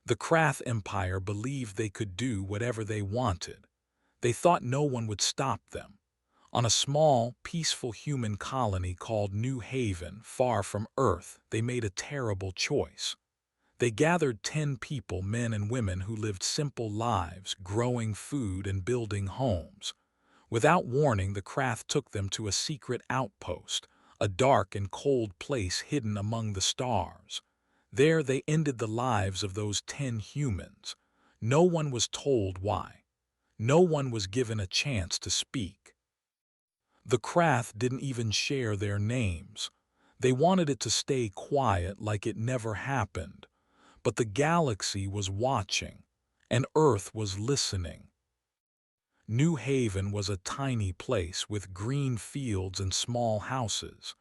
The Krath Empire believed they could do whatever they wanted. They thought no one would stop them. On a small, peaceful human colony called New Haven, far from Earth, they made a terrible choice. They gathered 10 people, men and women, who lived simple lives, growing food and building homes. Without warning, the Krath took them to a secret outpost, a dark and cold place hidden among the stars. There they ended the lives of those 10 humans. No one was told why. No one was given a chance to speak. The Krath didn't even share their names. They wanted it to stay quiet, like it never happened. But the galaxy was watching, and Earth was listening. New Haven was a tiny place with green fields and small houses.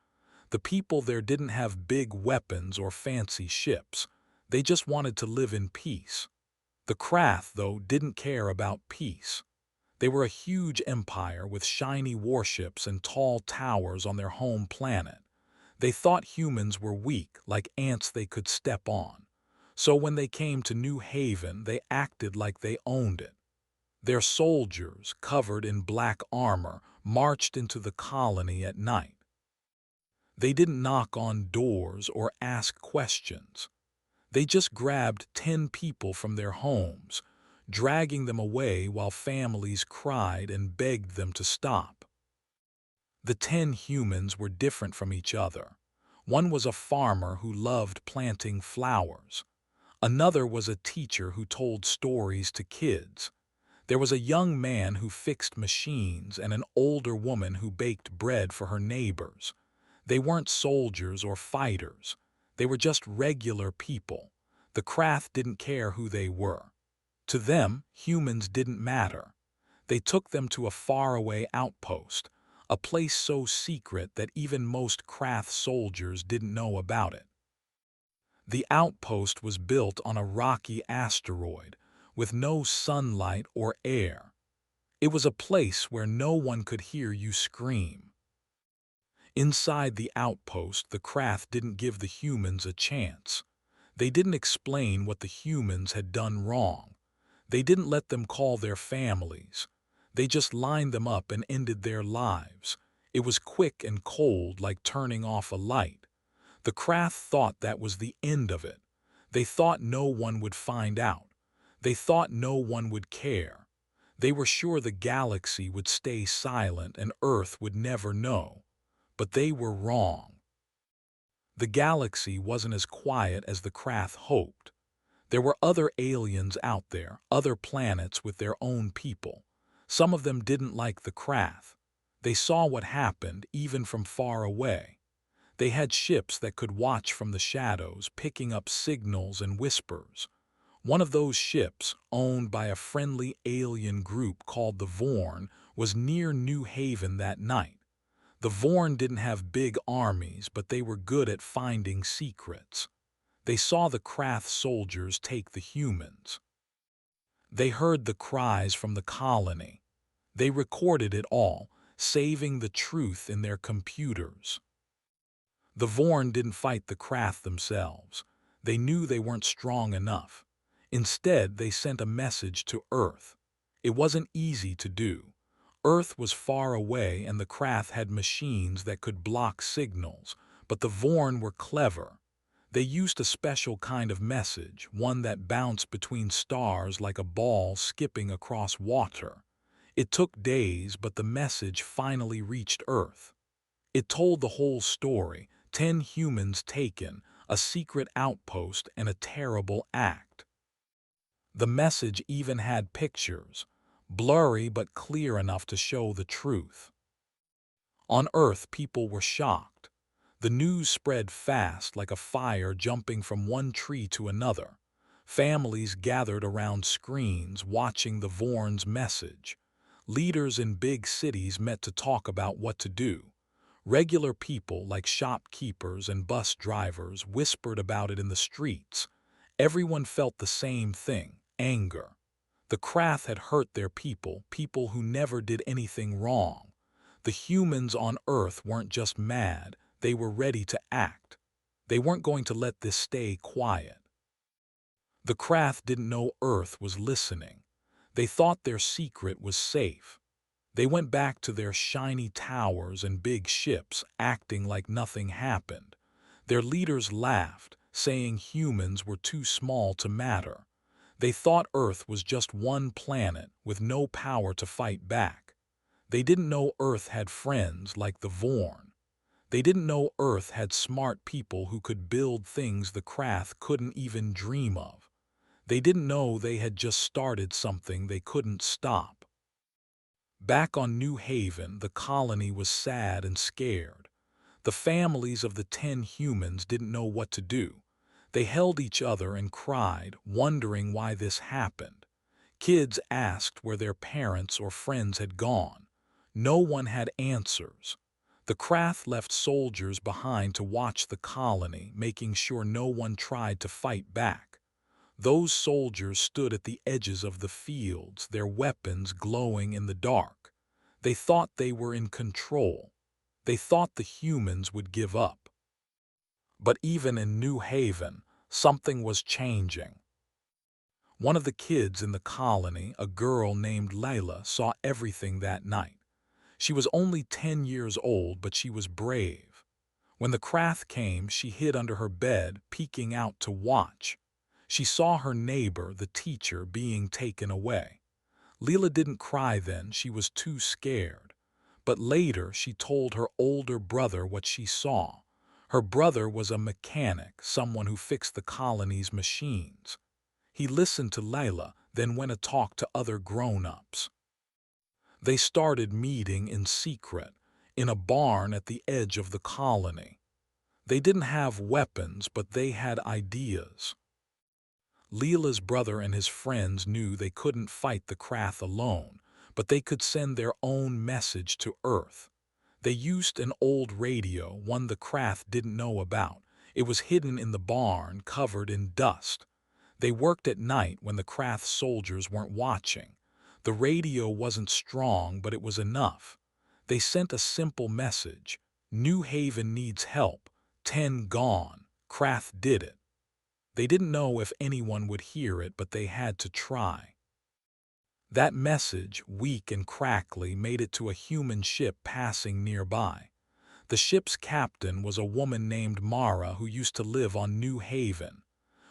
The people there didn't have big weapons or fancy ships. They just wanted to live in peace. The Krath, though, didn't care about peace. They were a huge empire with shiny warships and tall towers on their home planet. They thought humans were weak, like ants they could step on. So when they came to New Haven, they acted like they owned it. Their soldiers, covered in black armor, marched into the colony at night. They didn't knock on doors or ask questions. They just grabbed 10 people from their homes, dragging them away while families cried and begged them to stop. The 10 humans were different from each other. One was a farmer who loved planting flowers. Another was a teacher who told stories to kids. There was a young man who fixed machines and an older woman who baked bread for her neighbors. They weren't soldiers or fighters. They were just regular people. The Krath didn't care who they were. To them, humans didn't matter. They took them to a faraway outpost, a place so secret that even most Krath soldiers didn't know about it. The outpost was built on a rocky asteroid, with no sunlight or air. It was a place where no one could hear you scream. Inside the outpost, the Krath didn't give the humans a chance. They didn't explain what the humans had done wrong. They didn't let them call their families. They just lined them up and ended their lives. It was quick and cold, like turning off a light. The Krath thought that was the end of it. They thought no one would find out. They thought no one would care. They were sure the galaxy would stay silent and Earth would never know. But they were wrong. The galaxy wasn't as quiet as the Krath hoped. There were other aliens out there, other planets with their own people. Some of them didn't like the Krath. They saw what happened, even from far away. They had ships that could watch from the shadows, picking up signals and whispers. One of those ships, owned by a friendly alien group called the Vorn, was near New Haven that night. The Vorn didn't have big armies, but they were good at finding secrets. They saw the Krath soldiers take the humans. They heard the cries from the colony. They recorded it all, saving the truth in their computers. The Vorn didn't fight the Krath themselves. They knew they weren't strong enough. Instead, they sent a message to Earth. It wasn't easy to do. Earth was far away and the Krath had machines that could block signals, but the Vorn were clever. They used a special kind of message, one that bounced between stars like a ball skipping across water. It took days, but the message finally reached Earth. It told the whole story: 10 humans taken, a secret outpost, and a terrible act. The message even had pictures, blurry but clear enough to show the truth. On Earth, people were shocked. The news spread fast, like a fire jumping from one tree to another. Families gathered around screens, watching the Vorn's message. Leaders in big cities met to talk about what to do. Regular people, like shopkeepers and bus drivers, whispered about it in the streets. Everyone felt the same thing: anger. The Krath had hurt their people, people who never did anything wrong. The humans on Earth weren't just mad, they were ready to act. They weren't going to let this stay quiet. The Krath didn't know Earth was listening. They thought their secret was safe. They went back to their shiny towers and big ships, acting like nothing happened. Their leaders laughed, saying humans were too small to matter. They thought Earth was just one planet with no power to fight back. They didn't know Earth had friends like the Vorn. They didn't know Earth had smart people who could build things the Krath couldn't even dream of. They didn't know they had just started something they couldn't stop. Back on New Haven, the colony was sad and scared. The families of the 10 humans didn't know what to do. They held each other and cried, wondering why this happened. Kids asked where their parents or friends had gone. No one had answers. The Krath left soldiers behind to watch the colony, making sure no one tried to fight back. Those soldiers stood at the edges of the fields, their weapons glowing in the dark. They thought they were in control. They thought the humans would give up. But even in New Haven, something was changing. One of the kids in the colony, a girl named Layla, saw everything that night. She was only 10 years old, but she was brave. When the Krath came, she hid under her bed, peeking out to watch. She saw her neighbor, the teacher, being taken away. Leela didn't cry then, she was too scared. But later she told her older brother what she saw. Her brother was a mechanic, someone who fixed the colony's machines. He listened to Layla, then went to talk to other grown-ups. They started meeting in secret, in a barn at the edge of the colony. They didn't have weapons, but they had ideas. Leela's brother and his friends knew they couldn't fight the Krath alone, but they could send their own message to Earth. They used an old radio, one the Krath didn't know about. It was hidden in the barn, covered in dust. They worked at night when the Krath soldiers weren't watching. The radio wasn't strong, but it was enough. They sent a simple message: New Haven needs help. 10 gone. Krath did it. They didn't know if anyone would hear it, but they had to try. That message, weak and crackly, made it to a human ship passing nearby. The ship's captain was a woman named Mara who used to live on New Haven.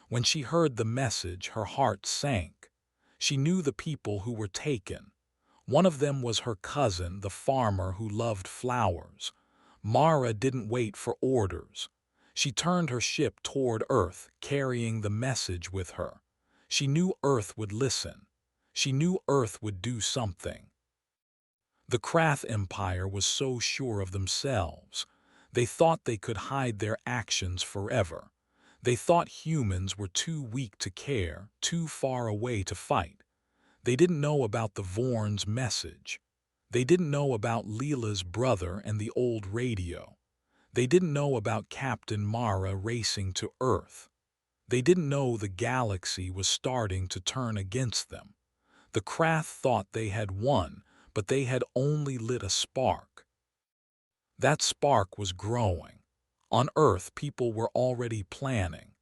When she heard the message, her heart sank. She knew the people who were taken. One of them was her cousin, the farmer who loved flowers. Mara didn't wait for orders. She turned her ship toward Earth, carrying the message with her. She knew Earth would listen. She knew Earth would do something. The Krath Empire was so sure of themselves. They thought they could hide their actions forever. They thought humans were too weak to care, too far away to fight. They didn't know about the Vorn's message. They didn't know about Leela's brother and the old radio. They didn't know about Captain Mara racing to Earth. They didn't know the galaxy was starting to turn against them. The Krath thought they had won, but they had only lit a spark. That spark was growing. On Earth, people were already planning.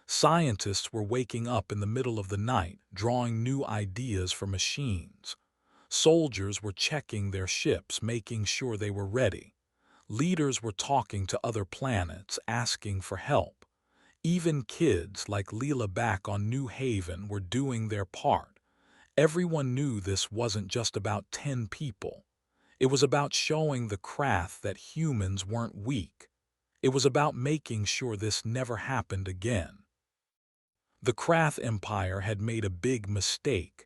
Scientists were waking up in the middle of the night, drawing new ideas for machines. Soldiers were checking their ships, making sure they were ready. Leaders were talking to other planets, asking for help. Even kids like Leela back on New Haven were doing their part. Everyone knew this wasn't just about 10 people. It was about showing the Krath that humans weren't weak. It was about making sure this never happened again. The Krath Empire had made a big mistake.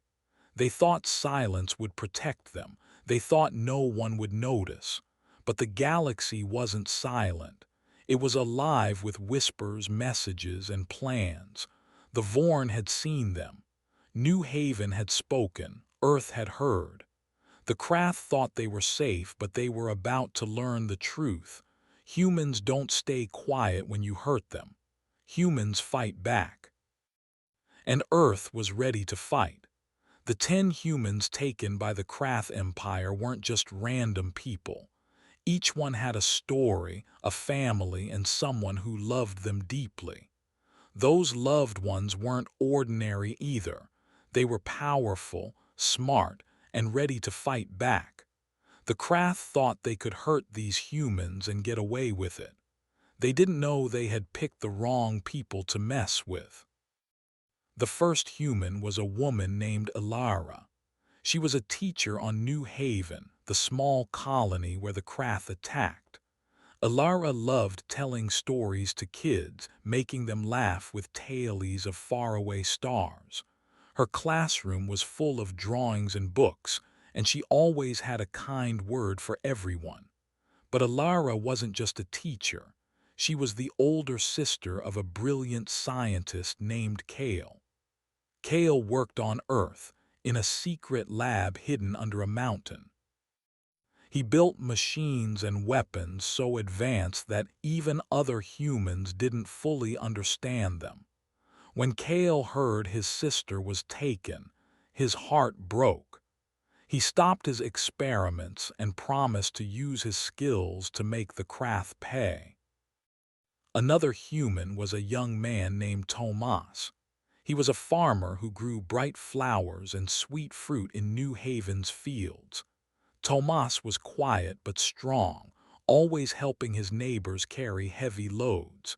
They thought silence would protect them. They thought no one would notice. But the galaxy wasn't silent. It was alive with whispers, messages, and plans. The Vorn had seen them. New Haven had spoken. Earth had heard. The Krath thought they were safe, but they were about to learn the truth. Humans don't stay quiet when you hurt them. Humans fight back. And Earth was ready to fight. The 10 humans taken by the Krath Empire weren't just random people. Each one had a story, a family, and someone who loved them deeply. Those loved ones weren't ordinary either. They were powerful, smart, and ready to fight back. The Krath thought they could hurt these humans and get away with it. They didn't know they had picked the wrong people to mess with. The first human was a woman named Ilara. She was a teacher on New Haven, the small colony where the Krath attacked. Ilara loved telling stories to kids, making them laugh with tales of faraway stars. Her classroom was full of drawings and books, and she always had a kind word for everyone. But Ilara wasn't just a teacher. She was the older sister of a brilliant scientist named Kale. Kale worked on Earth, in a secret lab hidden under a mountain. He built machines and weapons so advanced that even other humans didn't fully understand them. When Kale heard his sister was taken, his heart broke. He stopped his experiments and promised to use his skills to make the Krath pay. Another human was a young man named Tomas. He was a farmer who grew bright flowers and sweet fruit in New Haven's fields. Tomas was quiet but strong, always helping his neighbors carry heavy loads.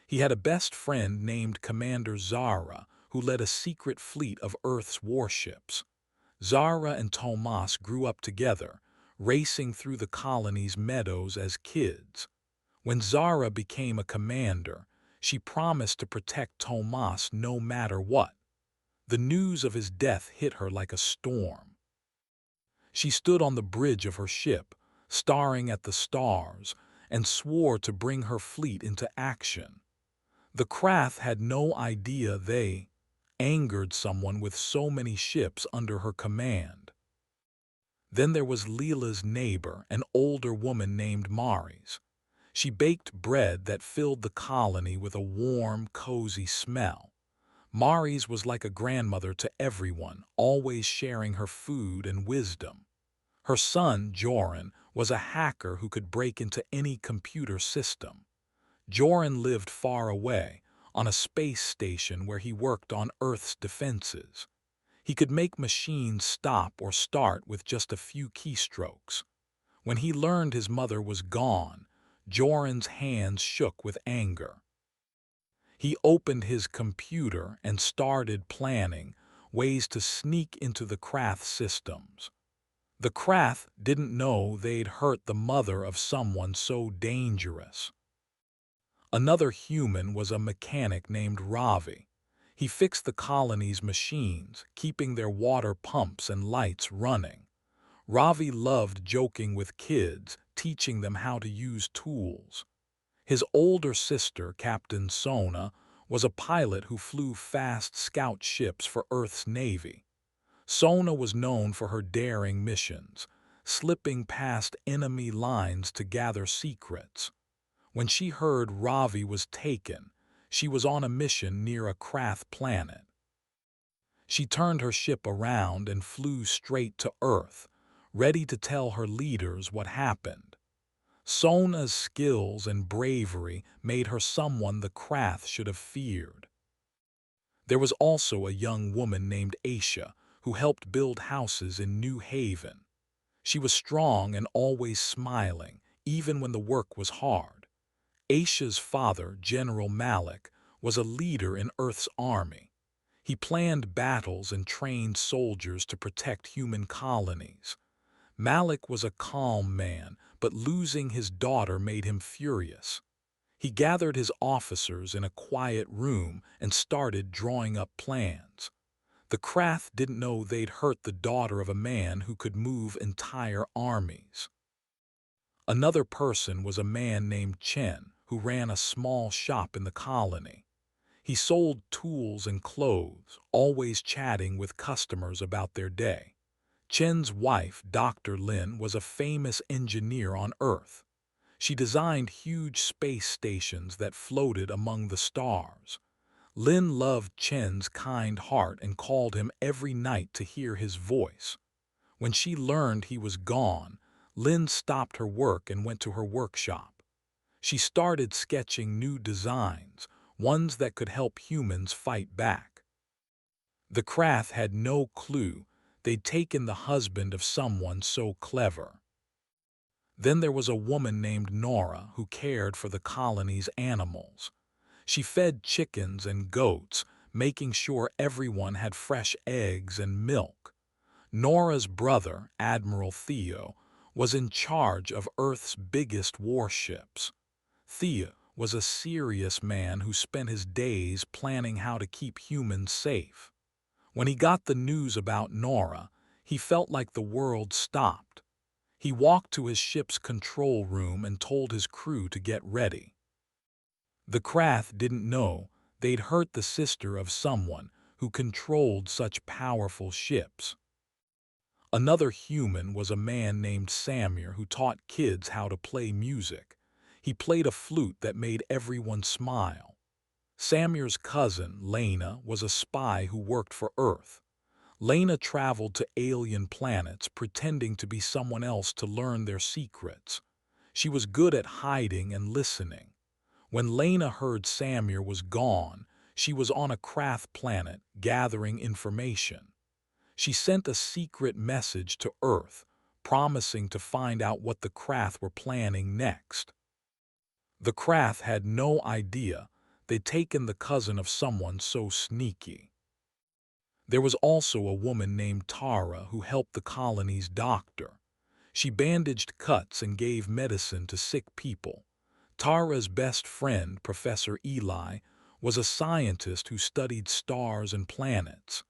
He had a best friend named Commander Zara, who led a secret fleet of Earth's warships. Zara and Tomas grew up together, racing through the colony's meadows as kids. When Zara became a commander, she promised to protect Tomas no matter what. The news of his death hit her like a storm. She stood on the bridge of her ship, staring at the stars, and swore to bring her fleet into action. The Krath had no idea they angered someone with so many ships under her command. Then there was Leela's neighbor, an older woman named Maris. She baked bread that filled the colony with a warm, cozy smell. Maris was like a grandmother to everyone, always sharing her food and wisdom. Her son, Joran, was a hacker who could break into any computer system. Joran lived far away, on a space station where he worked on Earth's defenses. He could make machines stop or start with just a few keystrokes. When he learned his mother was gone, Joran's hands shook with anger. He opened his computer and started planning ways to sneak into the Krath systems. The Krath didn't know they'd hurt the mother of someone so dangerous. Another human was a mechanic named Ravi. He fixed the colony's machines, keeping their water pumps and lights running. Ravi loved joking with kids, teaching them how to use tools. His older sister, Captain Sona, was a pilot who flew fast scout ships for Earth's Navy. Sona was known for her daring missions, slipping past enemy lines to gather secrets. When she heard Ravi was taken, she was on a mission near a Krath planet. She turned her ship around and flew straight to Earth, ready to tell her leaders what happened. Sona's skills and bravery made her someone the Krath should have feared. There was also a young woman named Aisha who helped build houses in New Haven. She was strong and always smiling, even when the work was hard. Aisha's father, General Malik, was a leader in Earth's army. He planned battles and trained soldiers to protect human colonies. Malik was a calm man, but losing his daughter made him furious. He gathered his officers in a quiet room and started drawing up plans. The Krath didn't know they'd hurt the daughter of a man who could move entire armies. Another person was a man named Chen, who ran a small shop in the colony. He sold tools and clothes, always chatting with customers about their day. Chen's wife, Dr. Lin, was a famous engineer on Earth. She designed huge space stations that floated among the stars. Lin loved Chen's kind heart and called him every night to hear his voice. When she learned he was gone, Lin stopped her work and went to her workshop. She started sketching new designs, ones that could help humans fight back. The Krath had no clue they'd taken the husband of someone so clever. Then there was a woman named Nora who cared for the colony's animals. She fed chickens and goats, making sure everyone had fresh eggs and milk. Nora's brother, Admiral Theo, was in charge of Earth's biggest warships. Theo was a serious man who spent his days planning how to keep humans safe. When he got the news about Nora, he felt like the world stopped. He walked to his ship's control room and told his crew to get ready. The Krath didn't know they'd hurt the sister of someone who controlled such powerful ships. Another human was a man named Samir who taught kids how to play music. He played a flute that made everyone smile. Samir's cousin, Lena, was a spy who worked for Earth. Lena traveled to alien planets pretending to be someone else to learn their secrets. She was good at hiding and listening. When Lena heard Samir was gone, she was on a Krath planet gathering information. She sent a secret message to Earth, promising to find out what the Krath were planning next. The Krath had no idea they'd taken the cousin of someone so sneaky. There was also a woman named Tara who helped the colony's doctor. She bandaged cuts and gave medicine to sick people. Tara's best friend, Professor Eli, was a scientist who studied stars and planets.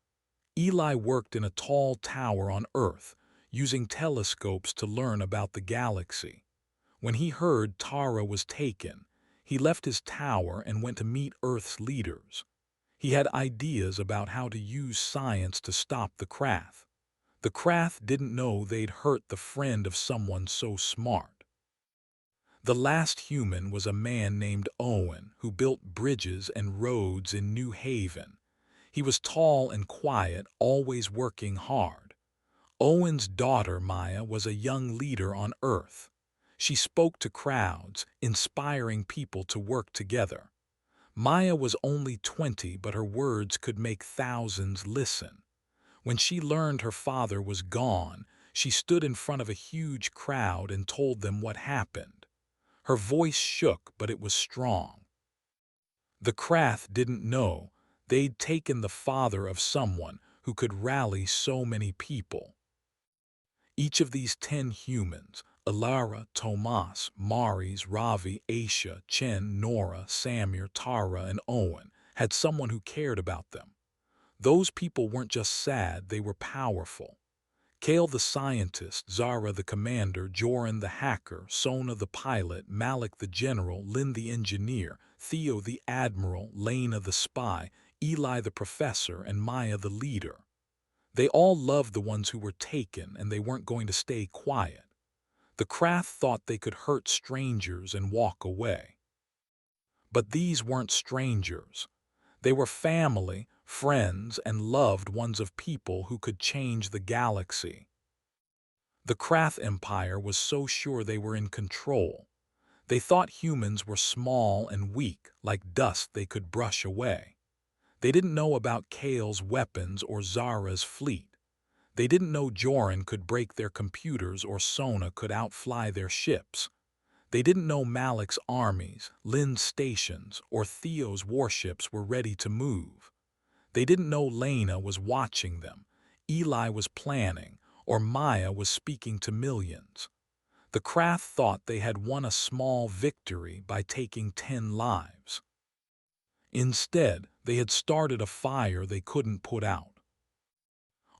Eli worked in a tall tower on Earth, using telescopes to learn about the galaxy. When he heard Tara was taken, he left his tower and went to meet Earth's leaders. He had ideas about how to use science to stop the Krath. The Krath didn't know they'd hurt the friend of someone so smart. The last human was a man named Owen who built bridges and roads in New Haven. He was tall and quiet, always working hard. Owen's daughter, Maya, was a young leader on Earth. She spoke to crowds, inspiring people to work together. Maya was only 20, but her words could make thousands listen. When she learned her father was gone, she stood in front of a huge crowd and told them what happened. Her voice shook, but it was strong. The Krath didn't know they'd taken the father of someone who could rally so many people. Each of these 10 humans, Alara, Tomas, Maris, Ravi, Aisha, Chen, Nora, Samir, Tara, and Owen, had someone who cared about them. Those people weren't just sad, they were powerful. Kale the scientist, Zara the commander, Joran the hacker, Sona the pilot, Malik the general, Lynn the engineer, Theo the admiral, Lena the spy, Eli the professor, and Maya the leader. They all loved the ones who were taken, and they weren't going to stay quiet. The Krath thought they could hurt strangers and walk away. But these weren't strangers. They were family, friends, and loved ones of people who could change the galaxy. The Krath Empire was so sure they were in control. They thought humans were small and weak, like dust they could brush away. They didn't know about Kale's weapons or Zara's fleet. They didn't know Joran could break their computers or Sona could outfly their ships. They didn't know Malik's armies, Lynn's stations, or Theo's warships were ready to move. They didn't know Lena was watching them, Eli was planning, or Maya was speaking to millions. The Krath thought they had won a small victory by taking 10 lives. Instead, they had started a fire they couldn't put out.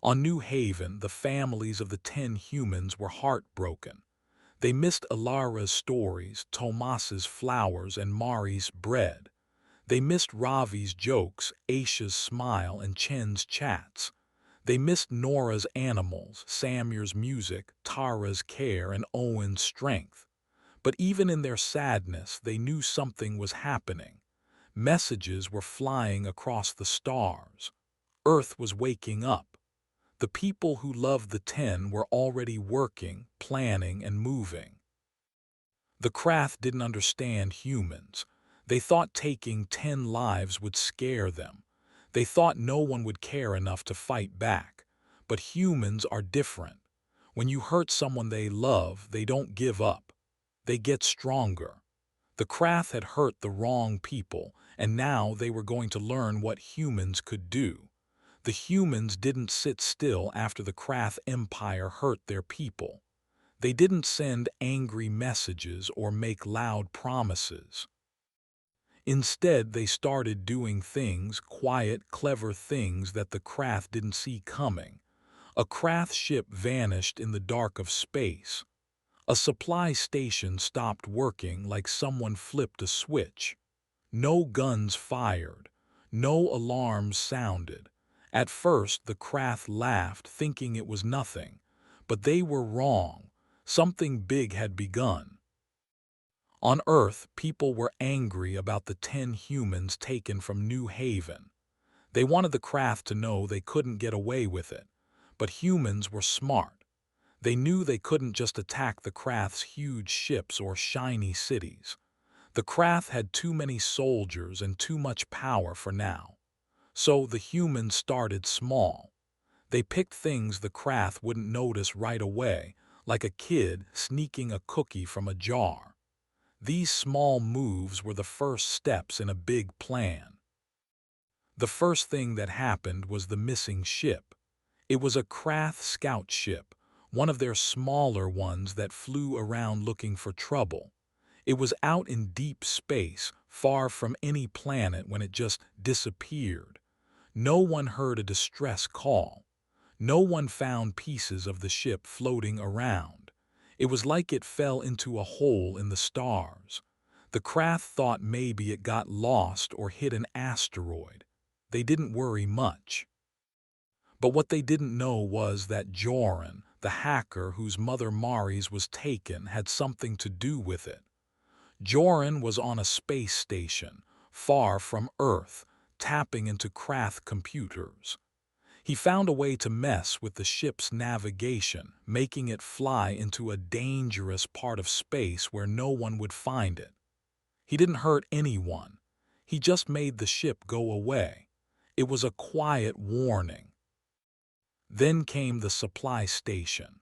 On New Haven, the families of the 10 humans were heartbroken. They missed Alara's stories, Tomas's flowers, and Mari's bread. They missed Ravi's jokes, Aisha's smile, and Chen's chats. They missed Nora's animals, Samir's music, Tara's care, and Owen's strength. But even in their sadness, they knew something was happening. Messages were flying across the stars. Earth was waking up. The people who loved the 10 were already working, planning, and moving. The Krath didn't understand humans. They thought taking 10 lives would scare them. They thought no one would care enough to fight back. But humans are different. When you hurt someone they love, they don't give up. They get stronger. The Krath had hurt the wrong people, and now they were going to learn what humans could do. The humans didn't sit still after the Krath Empire hurt their people. They didn't send angry messages or make loud promises. Instead, they started doing things, quiet, clever things that the Krath didn't see coming. A Krath ship vanished in the dark of space. A supply station stopped working like someone flipped a switch. No guns fired. No alarms sounded. At first, the Krath laughed, thinking it was nothing. But they were wrong. Something big had begun. On Earth, people were angry about the 10 humans taken from New Haven. They wanted the Krath to know they couldn't get away with it. But humans were smart. They knew they couldn't just attack the Krath's huge ships or shiny cities. The Krath had too many soldiers and too much power for now. So the humans started small. They picked things the Krath wouldn't notice right away, like a kid sneaking a cookie from a jar. These small moves were the first steps in a big plan. The first thing that happened was the missing ship. It was a Krath scout ship, one of their smaller ones that flew around looking for trouble. It was out in deep space, far from any planet when it just disappeared. No one heard a distress call. No one found pieces of the ship floating around. It was like it fell into a hole in the stars. The Krath thought maybe it got lost or hit an asteroid. They didn't worry much. But what they didn't know was that Joran, the hacker whose mother Maris was taken, had something to do with it. Joran was on a space station, far from Earth, tapping into Krath computers. He found a way to mess with the ship's navigation, making it fly into a dangerous part of space where no one would find it. He didn't hurt anyone. He just made the ship go away. It was a quiet warning. Then came the supply station.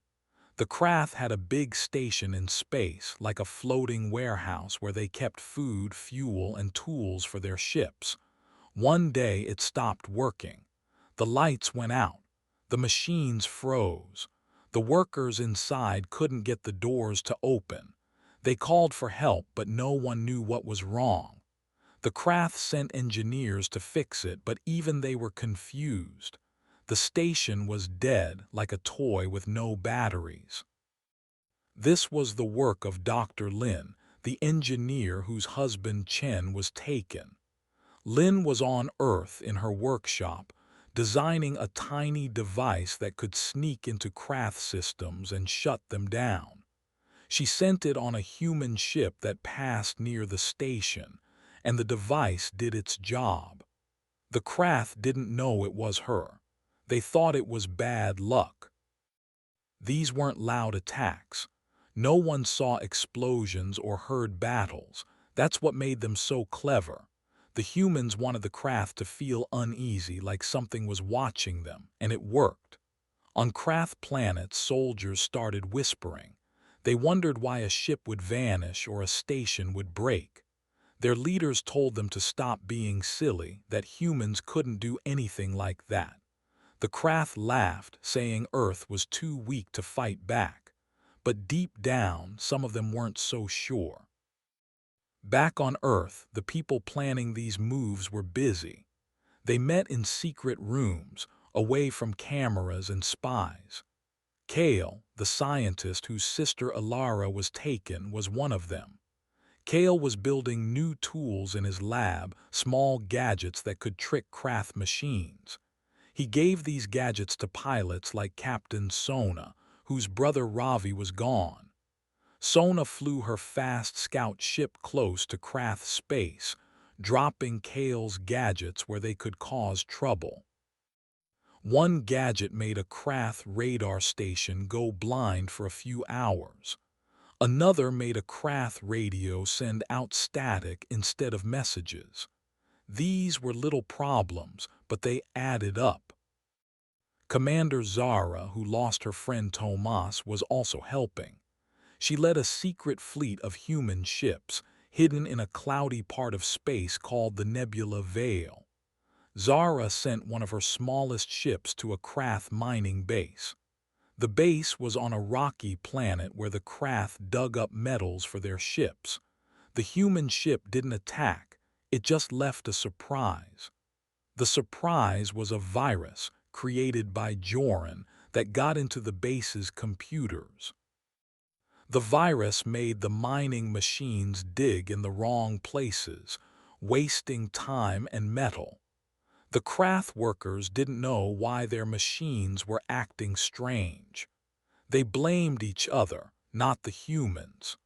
The Krath had a big station in space, like a floating warehouse where they kept food, fuel, and tools for their ships. One day it stopped working. The lights went out. The machines froze. The workers inside couldn't get the doors to open. They called for help, but no one knew what was wrong. The Krath sent engineers to fix it, but even they were confused. The station was dead, like a toy with no batteries. This was the work of Dr. Lin, the engineer whose husband Chen was taken. Lin was on Earth in her workshop, designing a tiny device that could sneak into Krath systems and shut them down. She sent it on a human ship that passed near the station, and the device did its job. The Krath didn't know it was her. They thought it was bad luck. These weren't loud attacks. No one saw explosions or heard battles. That's what made them so clever. The humans wanted the Krath to feel uneasy, like something was watching them, and it worked. On Krath planets, soldiers started whispering. They wondered why a ship would vanish or a station would break. Their leaders told them to stop being silly, that humans couldn't do anything like that. The Krath laughed, saying Earth was too weak to fight back. But deep down, some of them weren't so sure. Back on Earth, the people planning these moves were busy. They met in secret rooms, away from cameras and spies. Kale, the scientist whose sister Alara was taken, was one of them. Kale was building new tools in his lab, small gadgets that could trick Krath machines. He gave these gadgets to pilots like Captain Sona, whose brother Ravi was gone. Sona flew her fast scout ship close to Krath space, dropping Kale's gadgets where they could cause trouble. One gadget made a Krath radar station go blind for a few hours. Another made a Krath radio send out static instead of messages. These were little problems, but they added up. Commander Zara, who lost her friend Tomas, was also helping. She led a secret fleet of human ships, hidden in a cloudy part of space called the Nebula Veil. Zara sent one of her smallest ships to a Krath mining base. The base was on a rocky planet where the Krath dug up metals for their ships. The human ship didn't attack, it just left a surprise. The surprise was a virus created by Joran that got into the base's computers. The virus made the mining machines dig in the wrong places, wasting time and metal. The Krath workers didn't know why their machines were acting strange. They blamed each other, not the humans.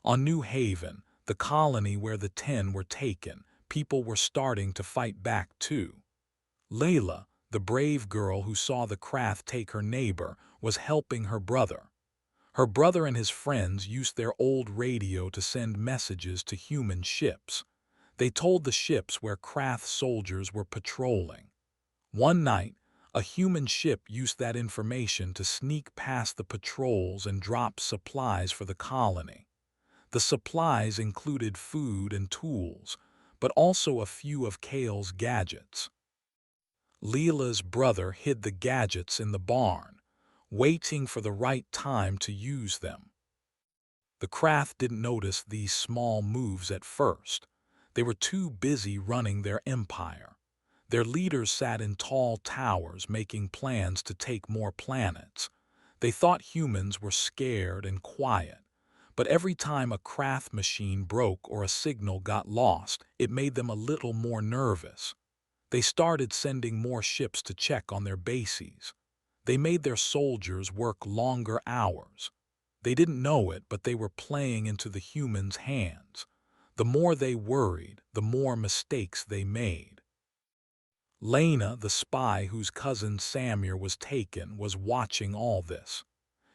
On New Haven, the colony where the 10 were taken, people were starting to fight back too. Layla, the brave girl who saw the Krath take her neighbor, was helping her brother. Her brother and his friends used their old radio to send messages to human ships. They told the ships where Krath soldiers were patrolling. One night, a human ship used that information to sneak past the patrols and drop supplies for the colony. The supplies included food and tools, but also a few of Kale's gadgets. Leela's brother hid the gadgets in the barn, waiting for the right time to use them. The Krath didn't notice these small moves at first. They were too busy running their empire. Their leaders sat in tall towers making plans to take more planets. They thought humans were scared and quiet, but every time a Krath machine broke or a signal got lost, it made them a little more nervous. They started sending more ships to check on their bases. They made their soldiers work longer hours. They didn't know it, but they were playing into the humans' hands. The more they worried, the more mistakes they made. Lena, the spy whose cousin Samir was taken, was watching all this.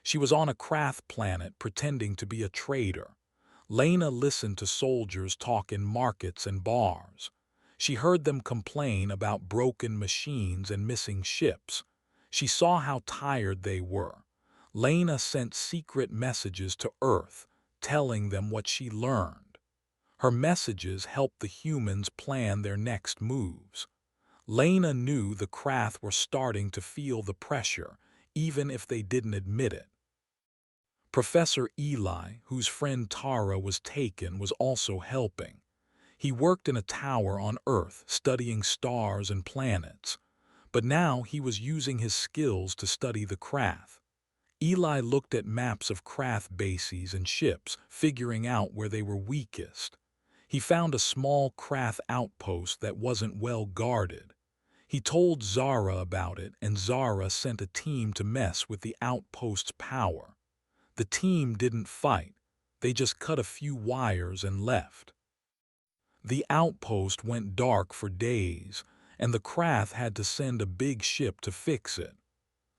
She was on a Krath planet pretending to be a trader. Lena listened to soldiers talk in markets and bars. She heard them complain about broken machines and missing ships. She saw how tired they were. Lena sent secret messages to Earth, telling them what she learned. Her messages helped the humans plan their next moves. Lena knew the Krath were starting to feel the pressure, even if they didn't admit it. Professor Eli, whose friend Tara was taken, was also helping. He worked in a tower on Earth, studying stars and planets. But now he was using his skills to study the Krath. Eli looked at maps of Krath bases and ships, figuring out where they were weakest. He found a small Krath outpost that wasn't well guarded. He told Zara about it, and Zara sent a team to mess with the outpost's power. The team didn't fight. They just cut a few wires and left. The outpost went dark for days, and the Krath had to send a big ship to fix it.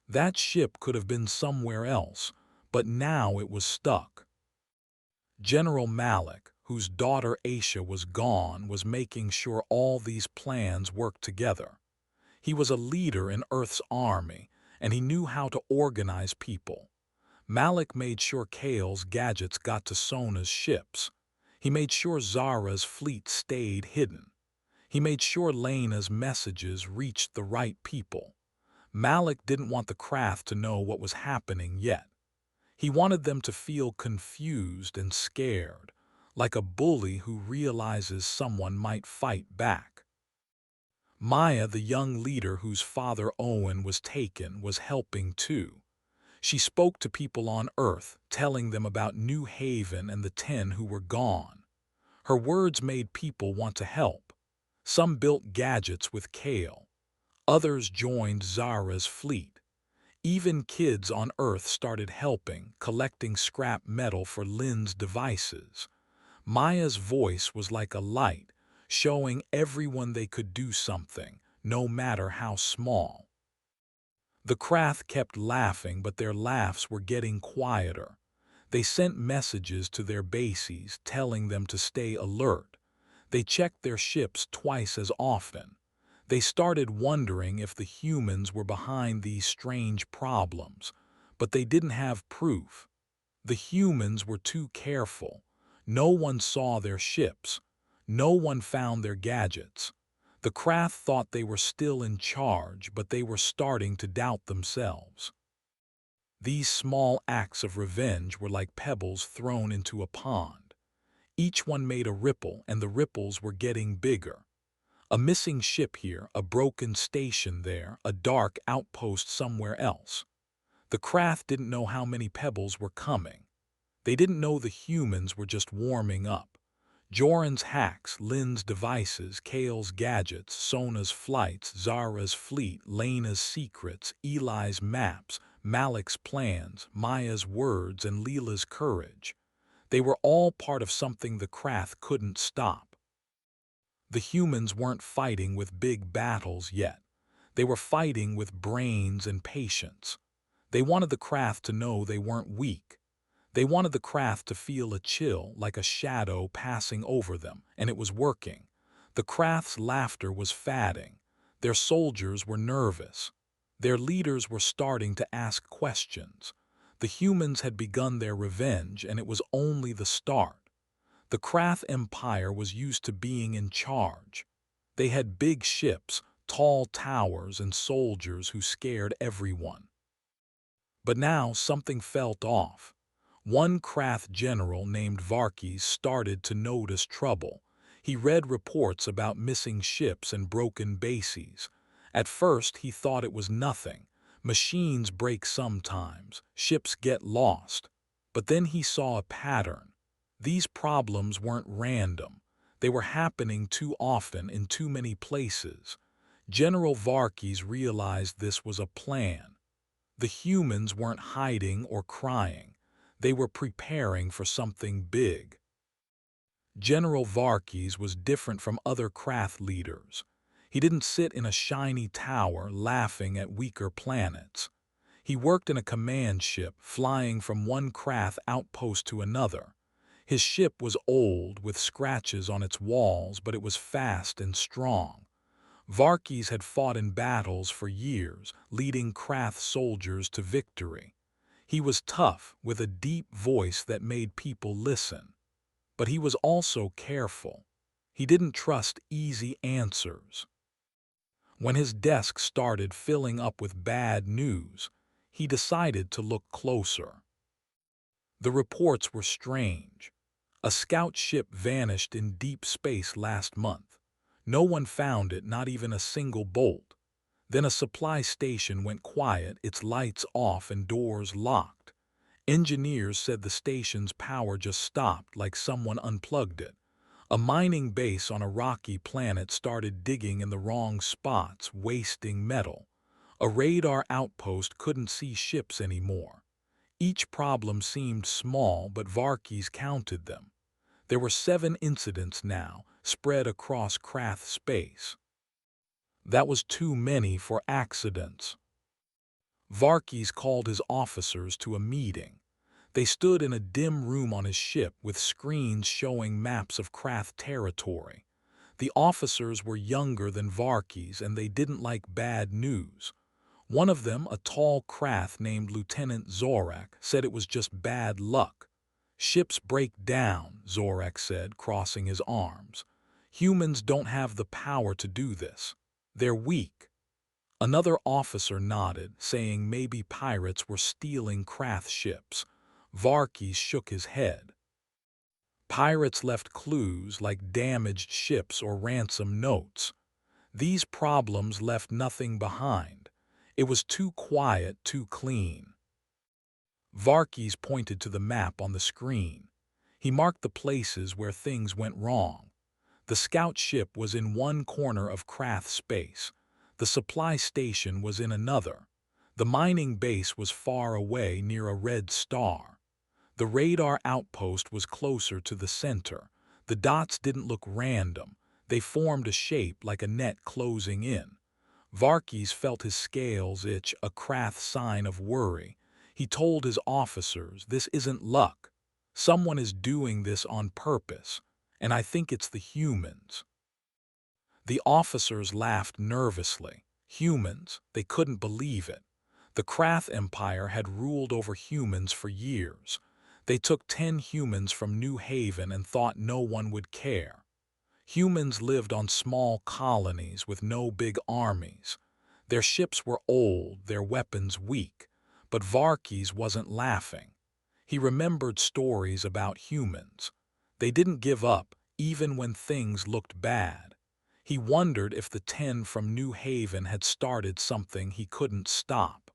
That ship could have been somewhere else, but now it was stuck. General Malik, whose daughter Aisha was gone, was making sure all these plans worked together. He was a leader in Earth's army, and he knew how to organize people. Malik made sure Kale's gadgets got to Sona's ships. He made sure Zara's fleet stayed hidden. He made sure Lena's messages reached the right people. Malik didn't want the Krath to know what was happening yet. He wanted them to feel confused and scared, like a bully who realizes someone might fight back. Maya, the young leader whose father Owen was taken, was helping too. She spoke to people on Earth, telling them about New Haven and the 10 who were gone. Her words made people want to help. Some built gadgets with Kale. Others joined Zara's fleet. Even kids on Earth started helping, collecting scrap metal for Lynn's devices. Maya's voice was like a light, showing everyone they could do something, no matter how small. The Krath kept laughing, but their laughs were getting quieter. They sent messages to their bases telling them to stay alert. They checked their ships twice as often. They started wondering if the humans were behind these strange problems, but they didn't have proof. The humans were too careful. No one saw their ships. No one found their gadgets. The craft thought they were still in charge, but they were starting to doubt themselves. These small acts of revenge were like pebbles thrown into a pond. Each one made a ripple, and the ripples were getting bigger. A missing ship here, a broken station there, a dark outpost somewhere else. The craft didn't know how many pebbles were coming. They didn't know the humans were just warming up. Joran's hacks, Lynn's devices, Kale's gadgets, Sona's flights, Zara's fleet, Lena's secrets, Eli's maps, Malik's plans, Maya's words, and Leela's courage. They were all part of something the craft couldn't stop. The humans weren't fighting with big battles yet. They were fighting with brains and patience. They wanted the craft to know they weren't weak. They wanted the craft to feel a chill, like a shadow passing over them, and it was working. The craft's laughter was fading. Their soldiers were nervous. Their leaders were starting to ask questions. The humans had begun their revenge, and it was only the start. The craft empire was used to being in charge. They had big ships, tall towers, and soldiers who scared everyone. But now something felt off. One craft general named Varkis started to notice trouble. He read reports about missing ships and broken bases. At first he thought it was nothing. Machines break sometimes, ships get lost. But then he saw a pattern. These problems weren't random. They were happening too often in too many places. General Varkis realized this was a plan. The humans weren't hiding or crying. They were preparing for something big. General Varkis was different from other craft leaders. He didn't sit in a shiny tower laughing at weaker planets. He worked in a command ship, flying from one craft outpost to another. His ship was old, with scratches on its walls, but it was fast and strong. Varkis had fought in battles for years, leading craft soldiers to victory. He was tough, with a deep voice that made people listen. But he was also careful. He didn't trust easy answers. When his desk started filling up with bad news, he decided to look closer. The reports were strange. A scout ship vanished in deep space last month. No one found it, not even a single bolt. Then a supply station went quiet, its lights off and doors locked. Engineers said the station's power just stopped, like someone unplugged it. A mining base on a rocky planet started digging in the wrong spots, wasting metal. A radar outpost couldn't see ships anymore. Each problem seemed small, but Varkis counted them. There were 7 incidents now, spread across craft space. That was too many for accidents. Varkis called his officers to a meeting. They stood in a dim room on his ship with screens showing maps of craft territory. The officers were younger than Varkis, and they didn't like bad news. One of them, a tall craft named Lieutenant Zorak, said it was just bad luck. Ships break down, Zorak said, crossing his arms. Humans don't have the power to do this. They're weak. Another officer nodded, saying maybe pirates were stealing craft ships. Varkis shook his head. Pirates left clues like damaged ships or ransom notes. These problems left nothing behind. It was too quiet, too clean. Varkis pointed to the map on the screen. He marked the places where things went wrong. The scout ship was in one corner of craft space. The supply station was in another. The mining base was far away near a red star. The radar outpost was closer to the center. The dots didn't look random. They formed a shape like a net closing in. Varkis felt his scales itch, a craft sign of worry. He told his officers, "This isn't luck. Someone is doing this on purpose, and I think it's the humans." The officers laughed nervously. Humans? They couldn't believe it. The Krath Empire had ruled over humans for years. They took 10 humans from New Haven and thought no one would care. Humans lived on small colonies with no big armies. Their ships were old, their weapons weak. But Varkes wasn't laughing. He remembered stories about humans. They didn't give up, even when things looked bad. He wondered if the 10 from New Haven had started something he couldn't stop.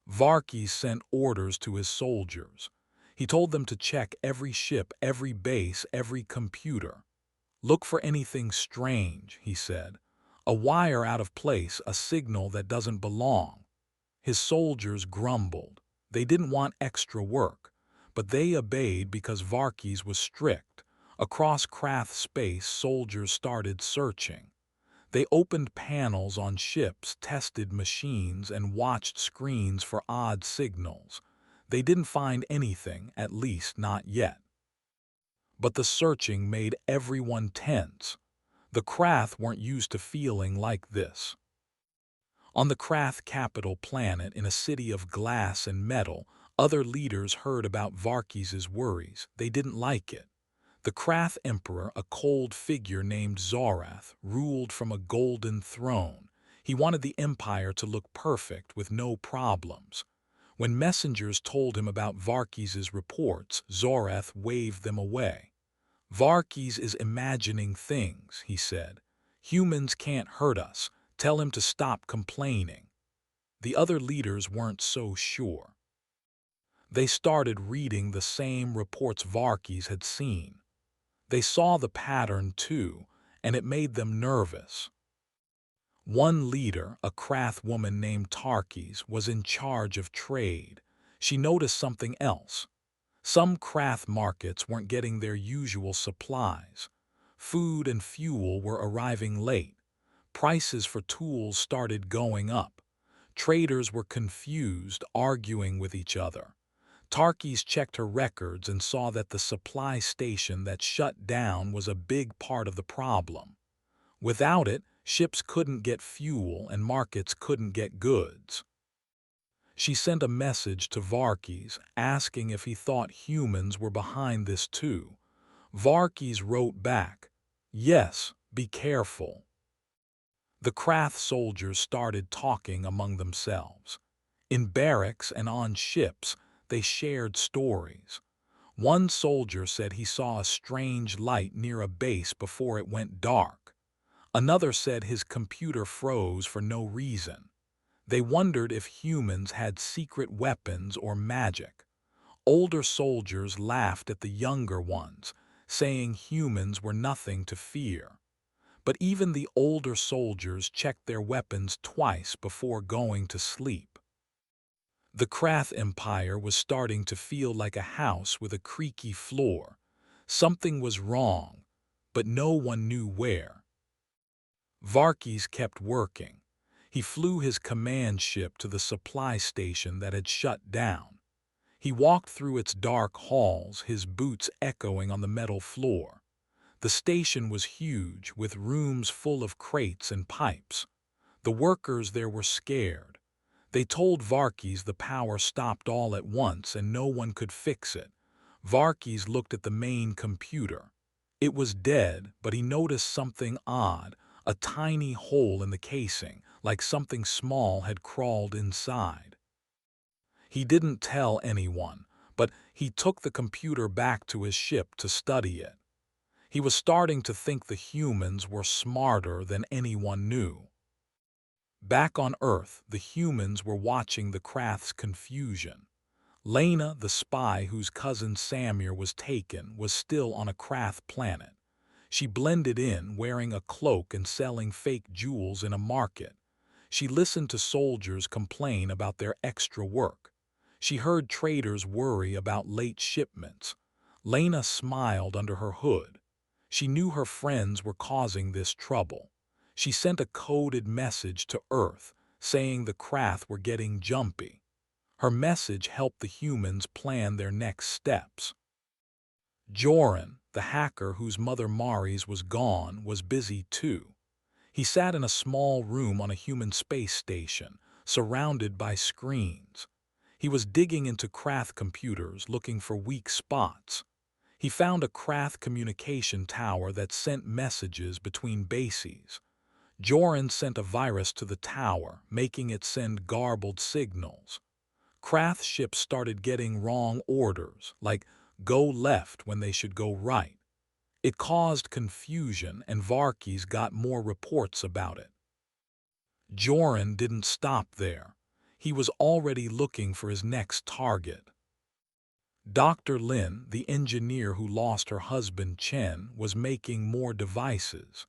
Varkes sent orders to his soldiers. He told them to check every ship, every base, every computer. "Look for anything strange," he said. "A wire out of place, a signal that doesn't belong." His soldiers grumbled. They didn't want extra work, but they obeyed because Varkes was strict. Across Krath space, soldiers started searching. They opened panels on ships, tested machines, and watched screens for odd signals. They didn't find anything, at least not yet. But the searching made everyone tense. The Krath weren't used to feeling like this. On the Krath capital planet, in a city of glass and metal, other leaders heard about Varkes' worries. They didn't like it. The Krath Emperor, a cold figure named Zorath, ruled from a golden throne. He wanted the empire to look perfect with no problems. When messengers told him about Varkes' reports, Zorath waved them away. "Varkes is imagining things," he said. "Humans can't hurt us. Tell him to stop complaining." The other leaders weren't so sure. They started reading the same reports Varkes had seen. They saw the pattern too, and it made them nervous. One leader, a Krath woman named Tarkes, was in charge of trade. She noticed something else. Some Krath markets weren't getting their usual supplies. Food and fuel were arriving late. Prices for tools started going up. Traders were confused, arguing with each other. Tarkes checked her records and saw that the supply station that shut down was a big part of the problem. Without it, ships couldn't get fuel and markets couldn't get goods. She sent a message to Varkes asking if he thought humans were behind this too. Varkes wrote back, "Yes, be careful." The Krath soldiers started talking among themselves. In barracks and on ships, they shared stories. One soldier said he saw a strange light near a base before it went dark. Another said his computer froze for no reason. They wondered if humans had secret weapons or magic. Older soldiers laughed at the younger ones, saying humans were nothing to fear. But even the older soldiers checked their weapons twice before going to sleep. The Krath Empire was starting to feel like a house with a creaky floor. Something was wrong, but no one knew where. Varkes kept working. He flew his command ship to the supply station that had shut down. He walked through its dark halls, his boots echoing on the metal floor. The station was huge, with rooms full of crates and pipes. The workers there were scared. They told Varkes the power stopped all at once and no one could fix it. Varkes looked at the main computer. It was dead, but he noticed something odd, a tiny hole in the casing, like something small had crawled inside. He didn't tell anyone, but he took the computer back to his ship to study it. He was starting to think the humans were smarter than anyone knew. Back on Earth, the humans were watching the Krath's confusion. Lena, the spy whose cousin Samir was taken, was still on a Krath planet. She blended in, wearing a cloak and selling fake jewels in a market. She listened to soldiers complain about their extra work. She heard traders worry about late shipments. Lena smiled under her hood. She knew her friends were causing this trouble. She sent a coded message to Earth, saying the Krath were getting jumpy. Her message helped the humans plan their next steps. Joran, the hacker whose mother Maris was gone, was busy too. He sat in a small room on a human space station, surrounded by screens. He was digging into Krath computers, looking for weak spots. He found a Krath communication tower that sent messages between bases. Joran sent a virus to the tower, making it send garbled signals. Krath ships started getting wrong orders, like go left when they should go right. It caused confusion, and Varkis got more reports about it. Joran didn't stop there. He was already looking for his next target. Dr. Lin, the engineer who lost her husband Chen, was making more devices.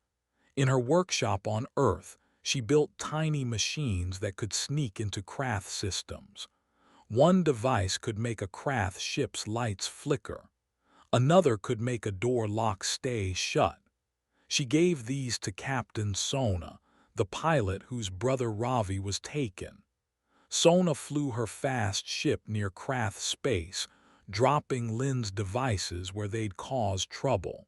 In her workshop on Earth, she built tiny machines that could sneak into Krath systems. One device could make a Krath ship's lights flicker. Another could make a door lock stay shut. She gave these to Captain Sona, the pilot whose brother Ravi was taken. Sona flew her fast ship near Krath space, dropping Lin's devices where they'd cause trouble.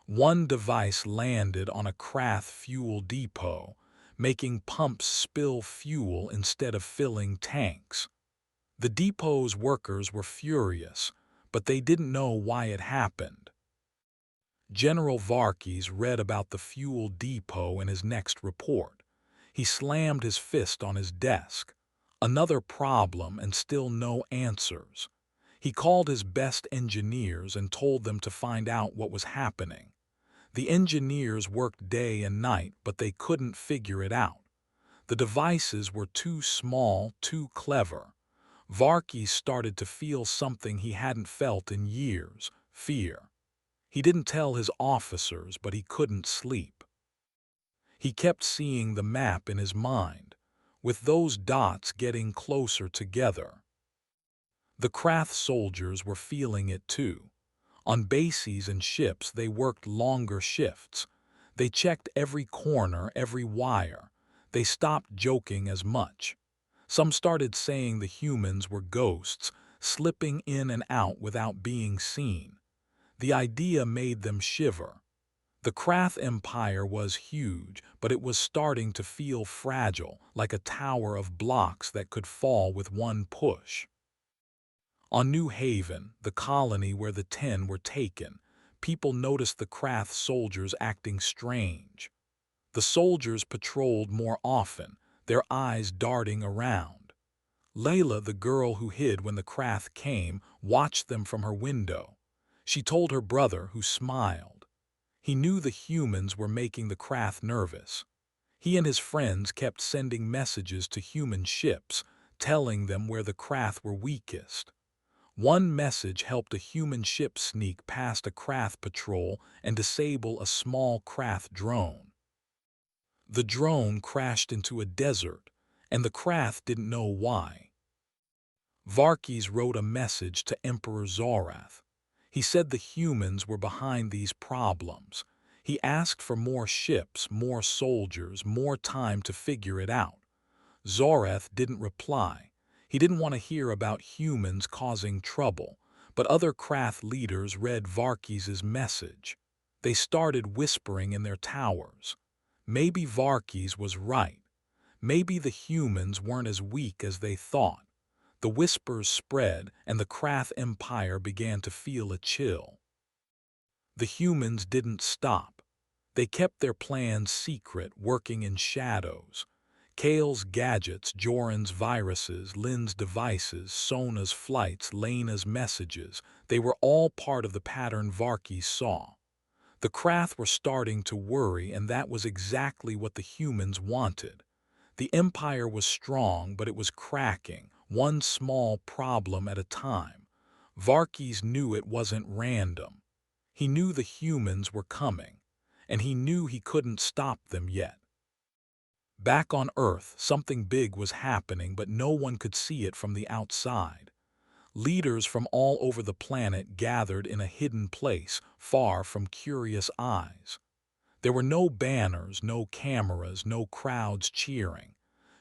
One device landed on a Krath fuel depot, making pumps spill fuel instead of filling tanks. The depot's workers were furious, but they didn't know why it happened. General Varkis read about the fuel depot in his next report. He slammed his fist on his desk. Another problem and still no answers. He called his best engineers and told them to find out what was happening. The engineers worked day and night, but they couldn't figure it out. The devices were too small, too clever. Varkis started to feel something he hadn't felt in years: fear. He didn't tell his officers, but he couldn't sleep. He kept seeing the map in his mind, with those dots getting closer together. The Krath soldiers were feeling it too. On bases and ships, they worked longer shifts. They checked every corner, every wire. They stopped joking as much. Some started saying the humans were ghosts, slipping in and out without being seen. The idea made them shiver. The Krath Empire was huge, but it was starting to feel fragile, like a tower of blocks that could fall with one push. On New Haven, the colony where the 10 were taken, people noticed the Krath soldiers acting strange. The soldiers patrolled more often, their eyes darting around. Layla, the girl who hid when the Krath came, watched them from her window. She told her brother, who smiled. He knew the humans were making the Krath nervous. He and his friends kept sending messages to human ships, telling them where the Krath were weakest. One message helped a human ship sneak past a Krath patrol and disable a small Krath drone. The drone crashed into a desert, and the Krath didn't know why. Varkis wrote a message to Emperor Zorath. He said the humans were behind these problems. He asked for more ships, more soldiers, more time to figure it out. Zorath didn't reply. He didn't want to hear about humans causing trouble, but other Krath leaders read Varkis' message. They started whispering in their towers. Maybe Varkis was right. Maybe the humans weren't as weak as they thought. The whispers spread, and the Krath Empire began to feel a chill. The humans didn't stop. They kept their plans secret, working in shadows. Kale's gadgets, Joran's viruses, Lin's devices, Sona's flights, Lena's messages, they were all part of the pattern Varkis saw. The Krath were starting to worry, and that was exactly what the humans wanted. The Empire was strong, but it was cracking, one small problem at a time. Varkis knew it wasn't random. He knew the humans were coming, and he knew he couldn't stop them yet. Back on Earth, something big was happening, but no one could see it from the outside. Leaders from all over the planet gathered in a hidden place, far from curious eyes. There were no banners, no cameras, no crowds cheering.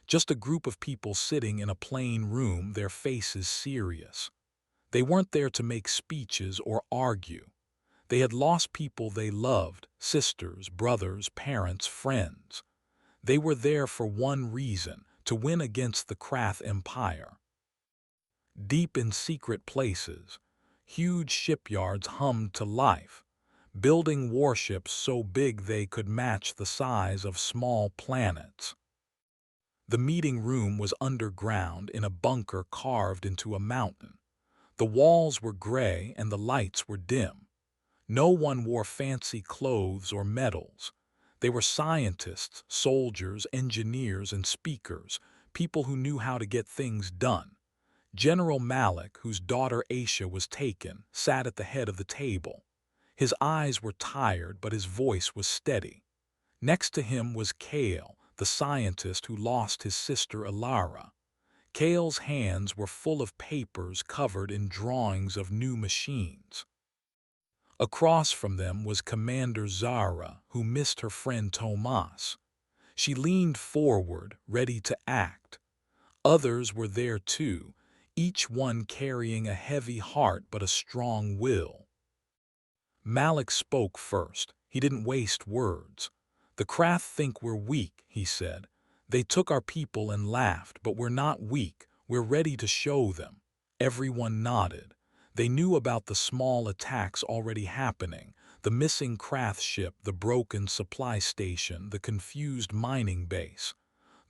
Just a group of people sitting in a plain room, their faces serious. They weren't there to make speeches or argue. They had lost people they loved, sisters, brothers, parents, friends. They were there for one reason, to win against the Krath Empire. Deep in secret places, huge shipyards hummed to life, building warships so big they could match the size of small planets. The meeting room was underground in a bunker carved into a mountain. The walls were gray and the lights were dim. No one wore fancy clothes or medals. They were scientists, soldiers, engineers, and speakers, people who knew how to get things done. General Malik, whose daughter Aisha was taken, sat at the head of the table. His eyes were tired, but his voice was steady. Next to him was Kale, the scientist who lost his sister Alara. Kale's hands were full of papers covered in drawings of new machines. Across from them was Commander Zara, who missed her friend Tomas. She leaned forward, ready to act. Others were there too, each one carrying a heavy heart but a strong will. Malik spoke first. He didn't waste words. "The Krath think we're weak," he said. "They took our people and laughed, but we're not weak. We're ready to show them." Everyone nodded. They knew about the small attacks already happening, the missing Krath ship, the broken supply station, the confused mining base.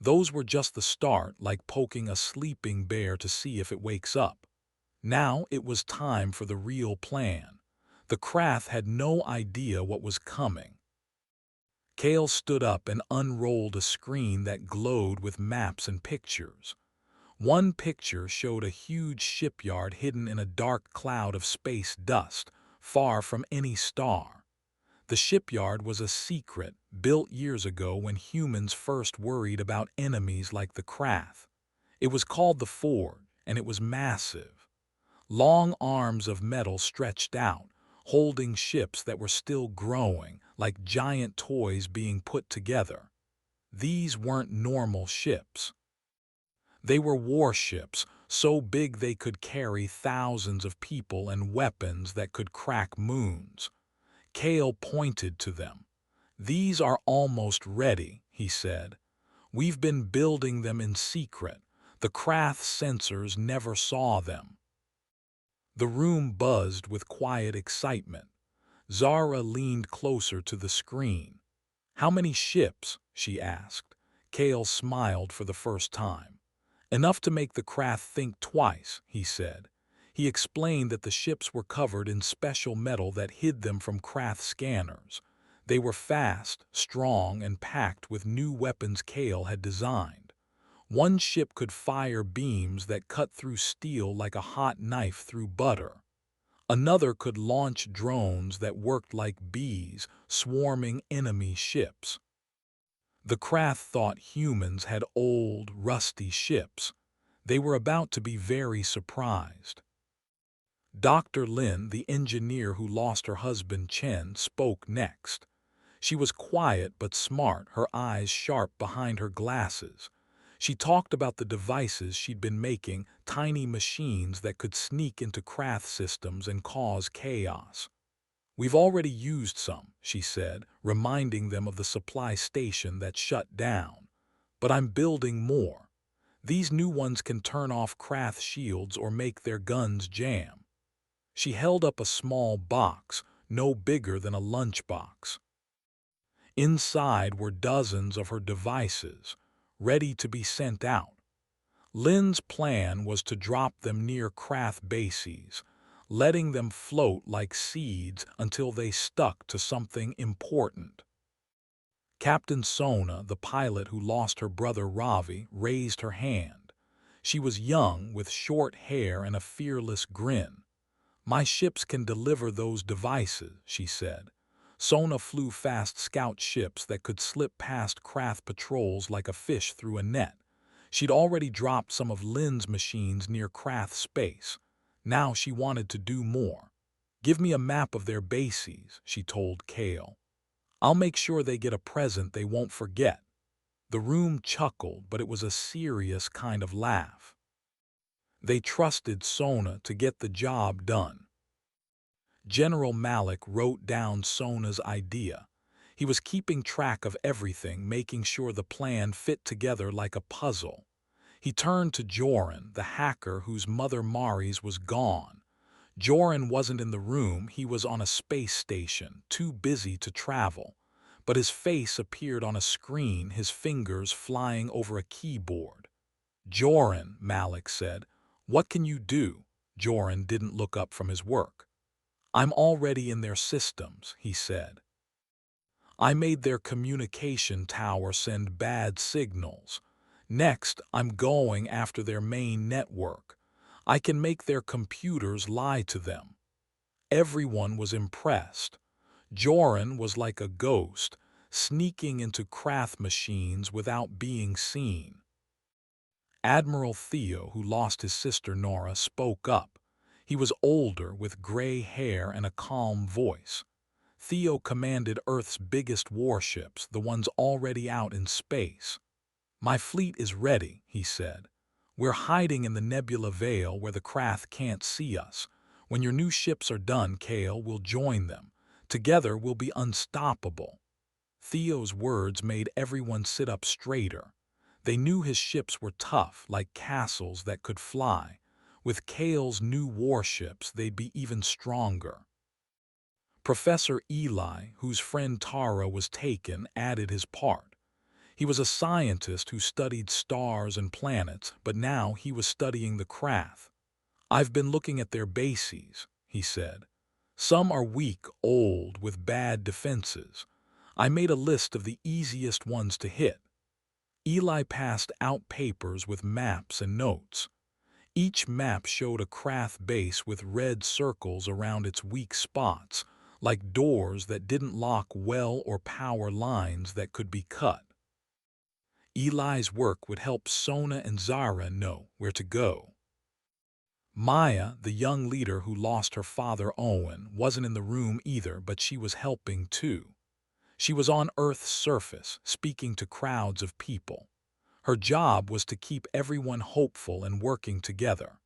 Those were just the start, like poking a sleeping bear to see if it wakes up. Now it was time for the real plan. The Krath had no idea what was coming. Kale stood up and unrolled a screen that glowed with maps and pictures. One picture showed a huge shipyard hidden in a dark cloud of space dust, far from any star. The shipyard was a secret, built years ago when humans first worried about enemies like the Krath. It was called the Forge, and it was massive. Long arms of metal stretched out, holding ships that were still growing, like giant toys being put together. These weren't normal ships. They were warships, so big they could carry thousands of people and weapons that could crack moons. Kale pointed to them. "These are almost ready," he said. "We've been building them in secret. The Krath sensors never saw them." The room buzzed with quiet excitement. Zara leaned closer to the screen. "How many ships?" she asked. Kale smiled for the first time. "Enough to make the Krath think twice," he said. He explained that the ships were covered in special metal that hid them from Krath scanners. They were fast, strong, and packed with new weapons Kale had designed. One ship could fire beams that cut through steel like a hot knife through butter. Another could launch drones that worked like bees, swarming enemy ships. The Krath thought humans had old, rusty ships. They were about to be very surprised. Dr. Lin, the engineer who lost her husband Chen, spoke next. She was quiet but smart, her eyes sharp behind her glasses. She talked about the devices she'd been making, tiny machines that could sneak into Krath systems and cause chaos. "We've already used some," she said, reminding them of the supply station that shut down. "But I'm building more. These new ones can turn off Krath shields or make their guns jam." She held up a small box, no bigger than a lunchbox. Inside were dozens of her devices, ready to be sent out. Lin's plan was to drop them near Krath bases, letting them float like seeds until they stuck to something important. Captain Sona, the pilot who lost her brother Ravi, raised her hand. She was young, with short hair and a fearless grin. "My ships can deliver those devices," she said. Sona flew fast scout ships that could slip past Krath patrols like a fish through a net. She'd already dropped some of Lin's machines near Krath space. Now she wanted to do more. "Give me a map of their bases," she told Kale. "I'll make sure they get a present they won't forget." The room chuckled, but it was a serious kind of laugh. They trusted Sona to get the job done. General Malik wrote down Sona's idea. He was keeping track of everything, making sure the plan fit together like a puzzle. He turned to Joran, the hacker whose mother Maris was gone. Joran wasn't in the room, he was on a space station, too busy to travel. But his face appeared on a screen, his fingers flying over a keyboard. "Joran," Malik said, "what can you do?" Joran didn't look up from his work. "I'm already in their systems," he said. "I made their communication tower send bad signals. Next, I'm going after their main network. I can make their computers lie to them." Everyone was impressed. Joran was like a ghost, sneaking into Krath machines without being seen. Admiral Theo, who lost his sister Nora, spoke up. He was older, with gray hair and a calm voice. Theo commanded Earth's biggest warships, the ones already out in space. "My fleet is ready," he said. "We're hiding in the Nebula Veil where the Krath can't see us. When your new ships are done, Kale, we'll join them. Together we'll be unstoppable." Theo's words made everyone sit up straighter. They knew his ships were tough, like castles that could fly. With Kale's new warships, they'd be even stronger. Professor Eli, whose friend Tara was taken, added his part. He was a scientist who studied stars and planets, but now he was studying the Krath. "I've been looking at their bases," he said. "Some are weak, old, with bad defenses. I made a list of the easiest ones to hit." Eli passed out papers with maps and notes. Each map showed a Krath base with red circles around its weak spots, like doors that didn't lock well or power lines that could be cut. Eli's work would help Sona and Zara know where to go. Maya, the young leader who lost her father Owen, wasn't in the room either, but she was helping too. She was on Earth's surface, speaking to crowds of people. Her job was to keep everyone hopeful and working together.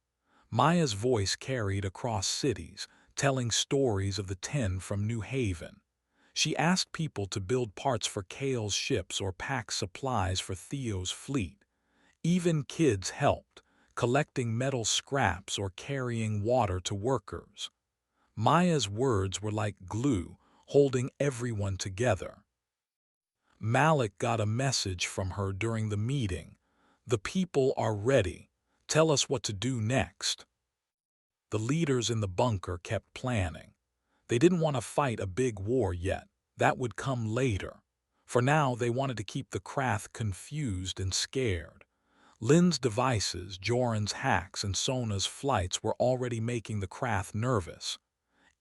Maya's voice carried across cities, telling stories of the 10 from New Haven. She asked people to build parts for Kale's ships or pack supplies for Theo's fleet. Even kids helped, collecting metal scraps or carrying water to workers. Maya's words were like glue, holding everyone together. Malik got a message from her during the meeting. "The people are ready. Tell us what to do next." The leaders in the bunker kept planning. They didn't want to fight a big war yet. That would come later. For now, they wanted to keep the Krath confused and scared. Lynn's devices, Joran's hacks, and Sona's flights were already making the Krath nervous.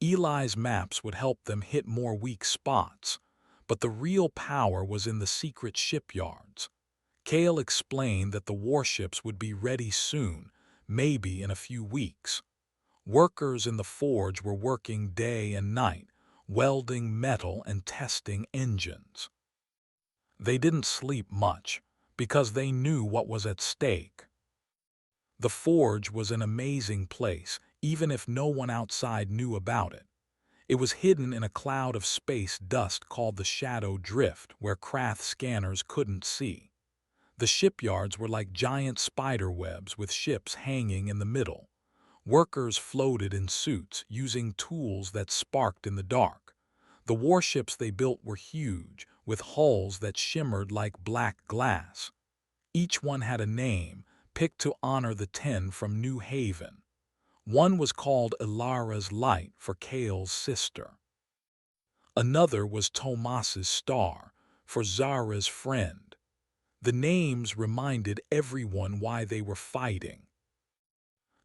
Eli's maps would help them hit more weak spots. But the real power was in the secret shipyards. Kale explained that the warships would be ready soon, maybe in a few weeks. Workers in the forge were working day and night, welding metal and testing engines. They didn't sleep much, because they knew what was at stake. The forge was an amazing place, even if no one outside knew about it. It was hidden in a cloud of space dust called the Shadow Drift, where Krath scanners couldn't see. The shipyards were like giant spider webs with ships hanging in the middle. Workers floated in suits, using tools that sparked in the dark. The warships they built were huge, with hulls that shimmered like black glass. Each one had a name, picked to honor the 10 from New Haven. One was called Ilara's Light for Kale's sister. Another was Tomas's Star for Zara's friend. The names reminded everyone why they were fighting.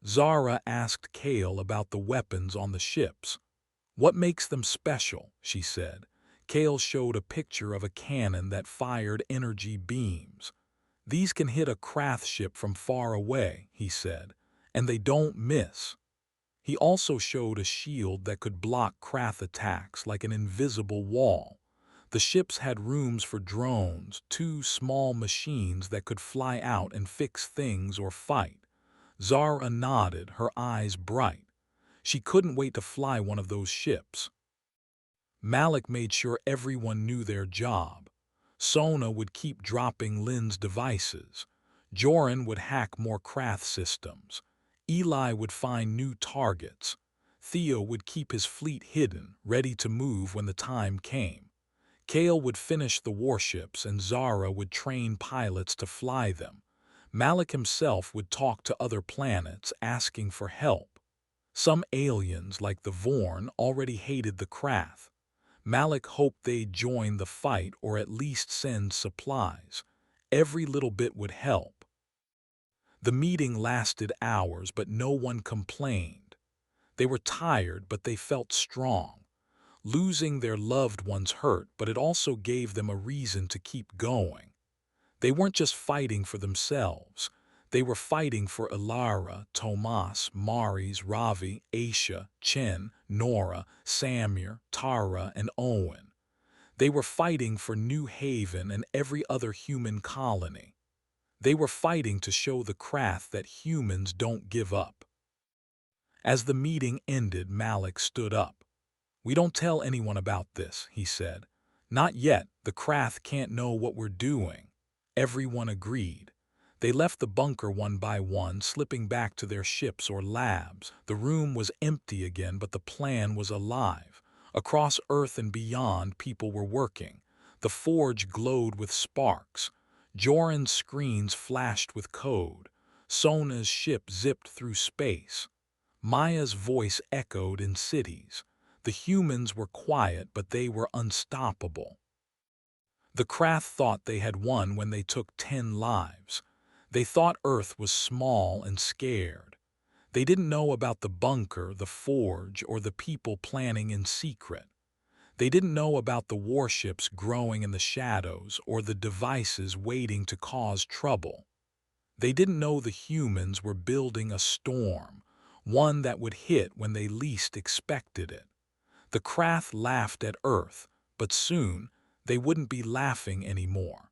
Zara asked Kale about the weapons on the ships. "What makes them special?" she said. Kale showed a picture of a cannon that fired energy beams. "These can hit a Krath ship from far away," he said, "and they don't miss." He also showed a shield that could block Krath attacks like an invisible wall. The ships had rooms for drones, two small machines that could fly out and fix things or fight. Zara nodded, her eyes bright. She couldn't wait to fly one of those ships. Malik made sure everyone knew their job. Sona would keep dropping Lynn's devices. Joran would hack more Krath systems. Eli would find new targets. Theo would keep his fleet hidden, ready to move when the time came. Kale would finish the warships and Zara would train pilots to fly them. Malik himself would talk to other planets, asking for help. Some aliens, like the Vorn, already hated the Krath. Malik hoped they'd join the fight or at least send supplies. Every little bit would help. The meeting lasted hours, but no one complained. They were tired, but they felt strong. Losing their loved ones hurt, but it also gave them a reason to keep going. They weren't just fighting for themselves. They were fighting for Ilara, Tomas, Maris, Ravi, Aisha, Chen, Nora, Samir, Tara, and Owen. They were fighting for New Haven and every other human colony. They were fighting to show the Krath that humans don't give up. As the meeting ended, Malik stood up. "We don't tell anyone about this," he said. "Not yet. The Krath can't know what we're doing." Everyone agreed. They left the bunker one by one, slipping back to their ships or labs. The room was empty again, but the plan was alive. Across Earth and beyond, people were working. The forge glowed with sparks. Joran's screens flashed with code. Sona's ship zipped through space. Maya's voice echoed in cities. The humans were quiet, but they were unstoppable. The Krath thought they had won when they took 10 lives. They thought Earth was small and scared. They didn't know about the bunker, the forge, or the people planning in secret. They didn't know about the warships growing in the shadows or the devices waiting to cause trouble. They didn't know the humans were building a storm, one that would hit when they least expected it. The Krath laughed at Earth, but soon they wouldn't be laughing anymore.